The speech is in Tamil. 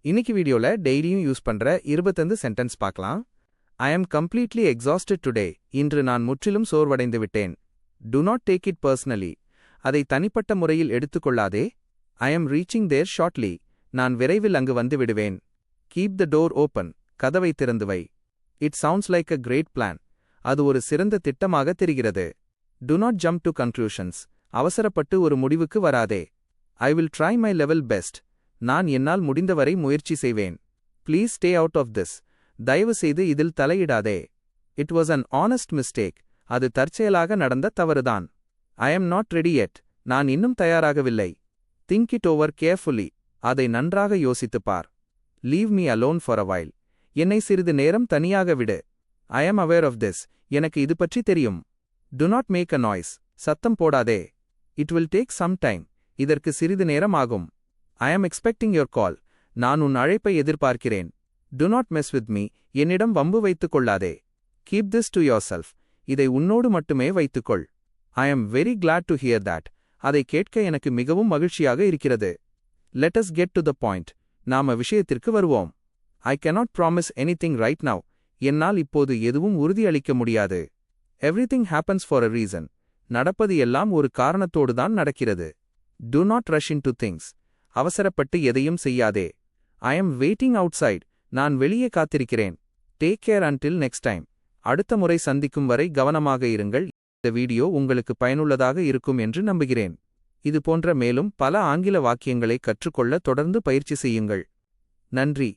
இன்னைக்கு வீடியோல டெய்லியும் யூஸ் பண்ற 25 சென்டென்ஸ் பார்க்கலாம். ஐ am completely exhausted today. இன்று நான் முற்றிலும் சோர்வடைந்து விட்டேன். Do not take it personally. அதை தனிப்பட்ட முறையில் எடுத்துக்கொள்ளாதே. I am reaching there shortly. நான் விரைவில் அங்கு வந்து விடுவேன். Keep the door open. கதவை திறந்து வை. It sounds like a great plan. அது ஒரு சிறந்த திட்டமாக தெரிகிறது. Do not jump to conclusions. அவசரப்பட்டு ஒரு முடிவுக்கு வராதே. I will try my level best. நான் என்னால் முடிந்தவரை முயற்சி செய்வேன். Please stay out of this. தயவு செய்து இதில் தலையிடாதே. It was an honest mistake. அது தற்செயலாக நடந்த தவறுதான். I am not ready yet. நான் இன்னும் தயாராகவில்லை. Think it over carefully. அதை நன்றாக யோசித்துப் பார். Leave me alone for a while. என்னை சிறிது நேரம் தனியாக விடு. I am aware of this. எனக்கு இது பற்றி தெரியும். Do not make a noise. சத்தம் போடாதே. It will take some time. இதற்கு சிறிது நேரம் ஆகும். I am expecting your call. நான் உன் அழைப்பை எதிர்பார்க்கிறேன். Do not mess with me. என்னிடம் வம்பு வைத்துக் கொள்ளாதே. Keep this to yourself. இதை உன்னோடு மட்டுமே வைத்துக்கொள். I am very glad to hear that. அதை கேட்க எனக்கு மிகவும் மகிழ்ச்சியாக இருக்கிறது. Let us get to the point. நாம விஷயத்திற்கு வருவோம். I cannot promise anything right now. என்னால் இப்போது எதுவும் உறுதியளிக்க முடியாது. Everything happens for a reason. நடப்பது எல்லாம் ஒரு காரணத்தோடுதான் நடக்கிறது. Do not rush into things. அவசரப்பட்டு எதையும் செய்யாதே. I am waiting outside. நான் வெளியே காத்திருக்கிறேன். Take care until next time. அடுத்த முறை சந்திக்கும் வரை கவனமாக இருங்கள். இந்த வீடியோ உங்களுக்கு பயனுள்ளதாக இருக்கும் என்று நம்புகிறேன். இது போன்ற மேலும் பல ஆங்கில வாக்கியங்களை கற்றுக்கொள்ள தொடர்ந்து பயிற்சி செய்யுங்கள். நன்றி.